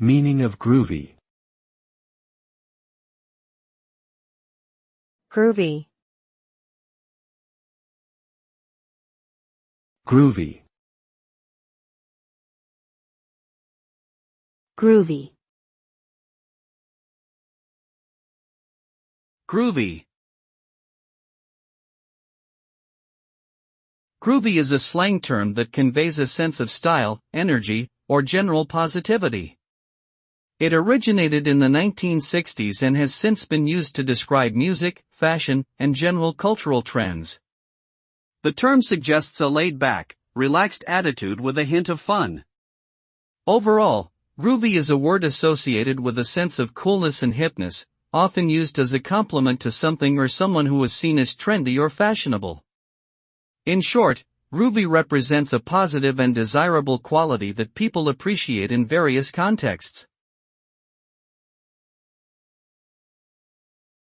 Meaning of groovy. Groovy. Groovy. Groovy. Groovy. Groovy is a slang term that conveys a sense of style, energy, or general positivity. It originated in the 1960s and has since been used to describe music, fashion, and general cultural trends. The term suggests a laid-back, relaxed attitude with a hint of fun. Overall, groovy is a word associated with a sense of coolness and hipness, often used as a compliment to something or someone who is seen as trendy or fashionable. In short, groovy represents a positive and desirable quality that people appreciate in various contexts.